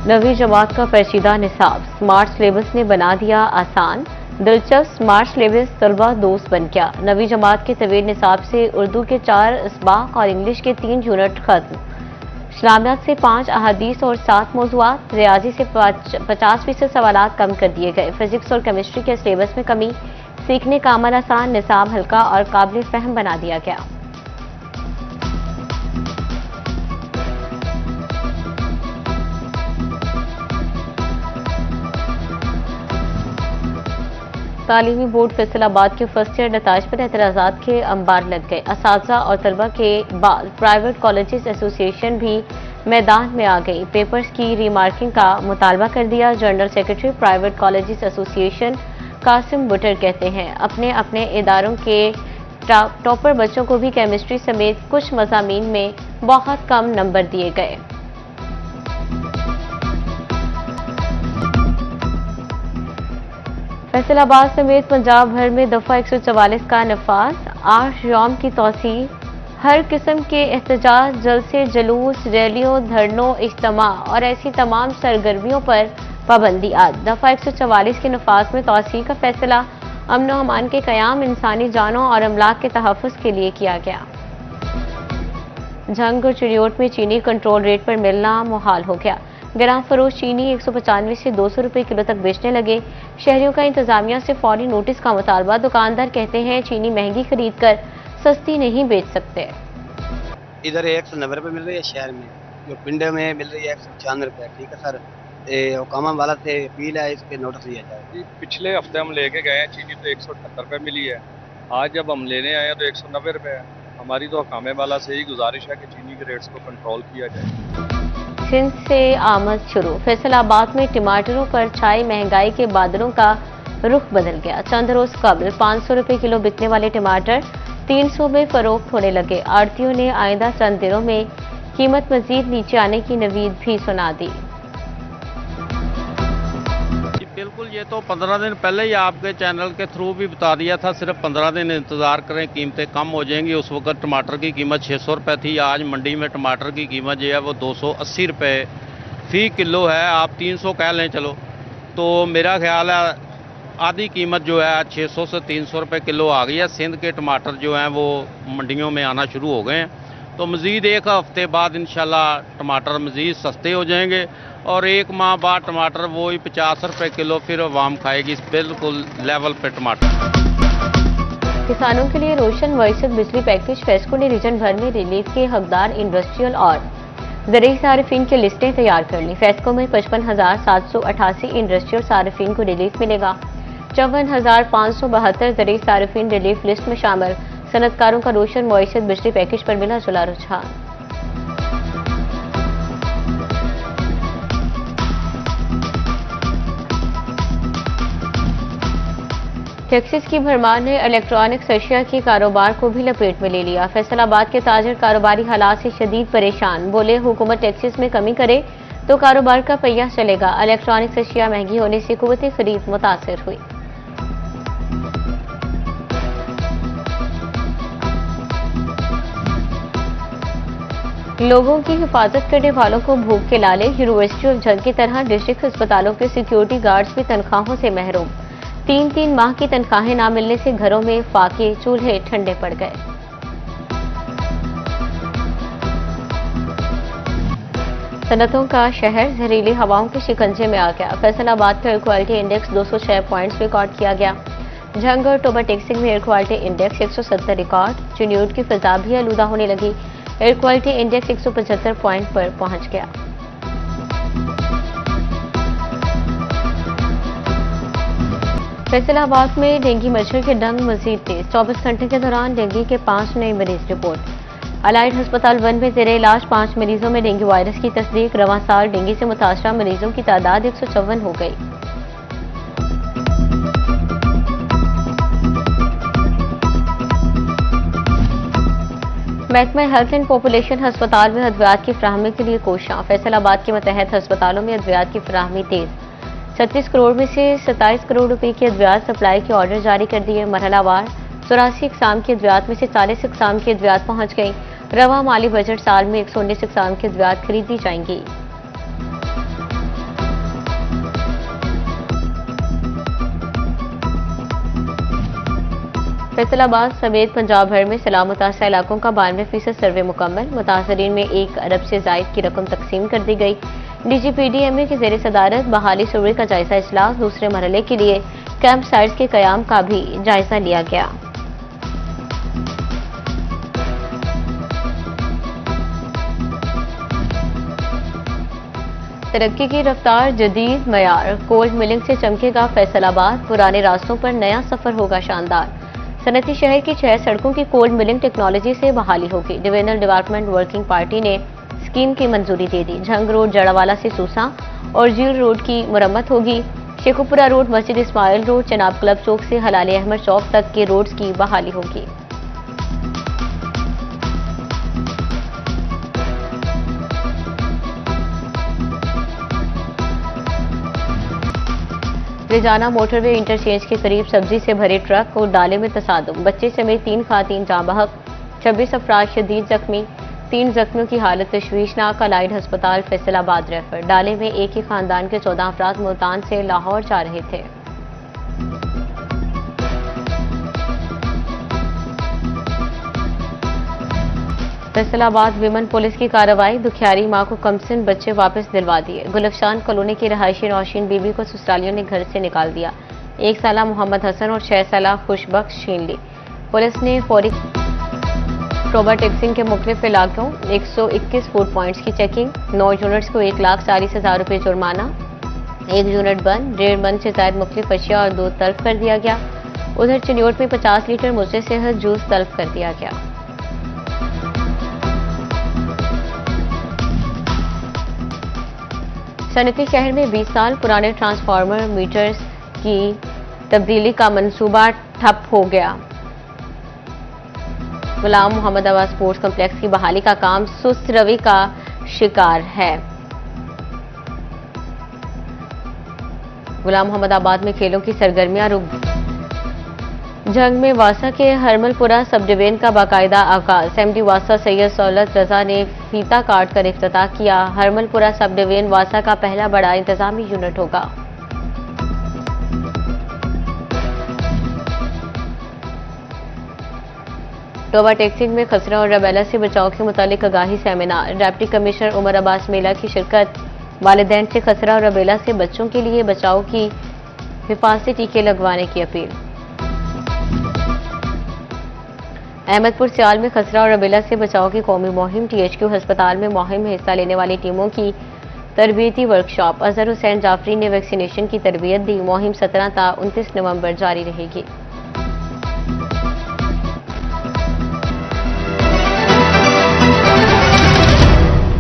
नवी जमात का पेचीदा निसाब smart syllabus ने बना दिया आसान। दिलचस्प स्मार्ट सिलेबस तलबा दोस्त बन गया। नवी जमात के तवील निसाब से उर्दू के 4 इसबाक और इंग्लिश के 3 यूनिट खत्म। इस्लामियात से 5 अहादीस और 7 मौज़ूआत। रियाजी से 50% सवालात कम कर दिए गए। फिजिक्स और केमिस्ट्री के सिलेबस में कमी। सीखने का अमल आसान, निसाब हल्का और काबिल फहम बना दिया गया। तालीमी बोर्ड फैसलाबाद के फर्स्ट ईयर नताज पर एतराज़ात के अंबार लग गए। असातिज़ा और तलबा के बाद प्राइवेट कॉलेजेस एसोसिएशन भी मैदान में आ गई। पेपर्स की रीमार्किंग का मुतालबा कर दिया। General secretary private colleges association Qasim Buttar कहते हैं अपने अपने इदारों के टॉपर बच्चों को भी केमिस्ट्री समेत कुछ मज़ामीन में बहुत कम नंबर दिए गए। फैसलाबाद समेत पंजाब भर में दफा 144 का नफाज। 8 यौम की तोसी। हर किस्म के एहतजाज, जलसे, जुलूस, रैलियों, धरनों, इज्तिमा और ऐसी तमाम सरगर्मियों पर पाबंदी। आज दफा 144 के नफाज में तोसी का फैसला अमन व अमान के क़याम, इंसानी जानों और अमलाक के तहफ़्फ़ुज़ के लिए किया गया। झंग और चिड़ियोट में चीनी कंट्रोल रेट पर मिलना मुहाल हो गया। ग्राम फरोश चीनी 195 से 200 रुपए किलो तक बेचने लगे। शहरियों का इंतजामिया से फौरी नोटिस का मुतालबा। दुकानदार कहते हैं चीनी महंगी खरीद कर सस्ती नहीं बेच सकते। इधर 190 रुपये मिल रही है शहर में, जो पिंडे में मिल रही है 195 रुपये। ठीक है सर, हुकामा वाला से अपील है इसके नोटिस लिया जाए। पिछले हफ्ते हम लेके गए हैं चीनी तो 178 रुपये मिली है। आज जब हम लेने आए हैं तो 190 रुपये है। हमारी तो हुकामे वाला से ही गुजारिश है कि चीनी के रेट्स को कंट्रोल किया जाए। सिंध से आमद शुरू। फैसलाबाद में टमाटरों पर छाई महंगाई के बादलों का रुख बदल गया। चंद रोज कबल 500 रुपए किलो बिकने वाले टमाटर 300 में फरोख्त होने लगे। आड़तियों ने आइंदा चंद दिनों में कीमत मजीद नीचे आने की नवीद भी सुना दी। बिल्कुल, ये तो 15 दिन पहले ही आपके चैनल के थ्रू भी बता दिया था। सिर्फ 15 दिन इंतज़ार करें, कीमतें कम हो जाएंगी। उस वक्त टमाटर की कीमत 600 रुपये थी। आज मंडी में टमाटर की कीमत जो है वो 280 रुपये फ़ी किलो है। आप 300 कह लें चलो, तो मेरा ख्याल है आधी कीमत जो है 600 से 300 रुपये किलो आ गई है। सिंध के टमाटर जो हैं वो मंडियों में आना शुरू हो गए हैं, तो मज़ीद एक हफ़्ते बाद इंशाल्लाह टमाटर मज़ीद सस्ते हो जाएंगे और 1 माह बाद टमाटर वही 50 रुपये किलो फिर आवाम खाएगी। बिल्कुल लेवल पे टमाटर। किसानों के लिए रोशन वैसद बिजली पैकेज। फेस्को ने रीजन भर में रिलीफ के हकदार इंडस्ट्रियल और ज़रूरी सारिफिन की लिस्टें तैयार कर ली। फेस्को में 55,788 इंडस्ट्रियल सारिफिन को रिलीफ मिलेगा। 54,572 ज़रूरी सारिफिन रिलीफ लिस्ट में शामिल। सनतकारों का रोशन वैसद बिजली पैकेज पर मिला जुला रुझान। टैक्सेस की भरमार ने इलेक्ट्रॉनिक्स अशिया के कारोबार को भी लपेट में ले लिया। फैसलाबाद के ताजर कारोबारी हालात से शदीद परेशान। बोले हुकूमत टैक्सेस में कमी करे तो कारोबार का पहिया चलेगा। इलेक्ट्रॉनिक्स अशिया महंगी होने से कुव्वत खरीद मुतासर हुई। लोगों की हिफाजत करने वालों को भूख के लाले। यूनिवर्सिटी ऑफ झंग की तरह डिस्ट्रिक्ट अस्पतालों के सिक्योरिटी गार्ड्स भी तनख्वाहों से महरूम। 3-3 माह की तनख्वाहें न मिलने से घरों में फाके चूल्हे ठंडे पड़ गए। सनतों का शहर जहरीली हवाओं के शिकंजे में आ गया। फैसलाबाद का air quality index 206 points record किया गया। झंग और टोबा टेक्सिंग में air quality index 170 record. Chiniot की फिजा भी आलूदा होने लगी। एयर क्वालिटी इंडेक्स 175 पॉइंट पर पहुंच गया। फैसलाबाद में डेंगू मच्छर के डंग मजीद तेज। 24 घंटे के दौरान डेंगू के 5 नए मरीज रिपोर्ट। अलाइड अस्पताल 1 में जेर इलाज 5 मरीजों में डेंगू वायरस की तस्दीक। रवां साल डेंगू से मुतासरा मरीजों की तादाद 154 हो गई। महकमा हेल्थ एंड पॉपुलेशन अस्पताल में अद्वियात की फराहमी के लिए कोशिशां। फैसलाबाद के मतहत अस्पतालों में अद्वियात की फराहमी तेज। 36 करोड़ में से 27 करोड़ रुपए की अद्वियात सप्लाई के ऑर्डर जारी कर दिए। मरहलावार 84 इकसाम की अद्वियात में से 40 इकसाम की अद्वियात पहुंच गई। रवा माली बजट साल में 119 इकसाम की अद्वियात खरीदी जाएंगी। फैसलाबाद समेत पंजाब भर में सैलाब मुतासर इलाकों का 92% सर्वे मुकम्मल। मुतासरीन में 1 अरब से जायद की रकम तकसीम कर दी गई। DGPDMA की ज़ेर सदारत बहाली सूबे का जायजा इजलास। दूसरे मरहले के लिए कैंप साइट्स के कयाम का भी जायजा लिया गया। तरक्की की रफ्तार, जदीद मयार, कोल्ड मिलिंग से चमकेगा फैसलाबाद। पुराने रास्तों पर नया सफर होगा शानदार। सनती शहर की 6 सड़कों की कोल्ड मिलिंग टेक्नोलॉजी से बहाली होगी। डिवीजनल डेवलपमेंट वर्किंग पार्टी ने स्कीम की मंजूरी दे दी। झंग रोड जड़ावाला से सूसा और झील रोड की मुरम्मत होगी। शेखुपुरा रोड, मस्जिद इस्माइल रोड, चनाब क्लब चौक से हलाल अहमद चौक तक के रोड्स की बहाली होगी। रेजाना मोटरवे इंटरचेंज के करीब सब्जी से भरे ट्रक और डाले में तसादुम। बच्चे समेत 3 खातीन जाँ बहक, 26 अफराद शदीद जख्मी। 3 जख्मियों की हालत तशवीशनाक। अलाइड अस्पताल फैसलाबाद रेफर। डाले में एक ही खानदान के 14 अफराद मुल्तान से लाहौर जा रहे थे। फैसलाबाद विमन पुलिस की कार्रवाई। दुखियारी मां को कमसिन बच्चे वापस दिलवा दिए। गुलफशान कॉलोनी की रहायशी नौशीन बीबी को ससुरालियों ने घर से निकाल दिया। 1 साला मोहम्मद हसन और 6 साला खुशबख्श छीन ली। पुलिस ने फौरी टोबा टेक्सिंग के मुख्तलिफ इलाकों 121 फूड पॉइंट्स की चेकिंग। 9 यूनिट्स को 1,40,000 रुपये जुर्माना, 1 यूनिट बंद, 1.5 मन से ज्यादा मुख्तलिफ अशिया और दूध तलब कर दिया गया। उधर चिन्योट में 50 लीटर मुझसे सेहत जूस तलब कर दिया गया। सनती शहर में 20 साल पुराने ट्रांसफार्मर मीटर्स की तब्दीली का मंसूबा ठप हो गया। गुलाम मोहम्मद आबाद स्पोर्ट्स कॉम्प्लेक्स की बहाली का काम सुस्त रवि का शिकार है। गुलाम मोहम्मद आबाद में खेलों की सरगर्मियां रुक। जंग में वासा के हरमलपुरा सब डिवीजन का बाकायदा आगाज। MD वासा सैयद सौलत रजा ने फीता काट कर इफ्तिताह किया। हरमलपुरा सब डिवीजन वासा का पहला बड़ा इंतजामी यूनिट होगा। टोबा टेक्सिंग में खसरा और रबेला से बचाव के मुतालिक आगाही seminar. Deputy commissioner Umar Abbas मेला की शिरकत। वालिदैन से खसरा और रबेला से बच्चों के लिए बचाव की हिफाजती टीके लगवाने की अपील। अहमदपुर सियाल में खसरा और रबेला से बचाव की कौमी मुहिम। THQ अस्पताल में मुहिम में हिस्सा लेने वाली टीमों की तरबियती वर्कशॉप। अजहर हुसैन जाफरी ने वैक्सीनेशन की तरबियत दी। मुहिम 17 ता 29 नवंबर जारी रहेगी।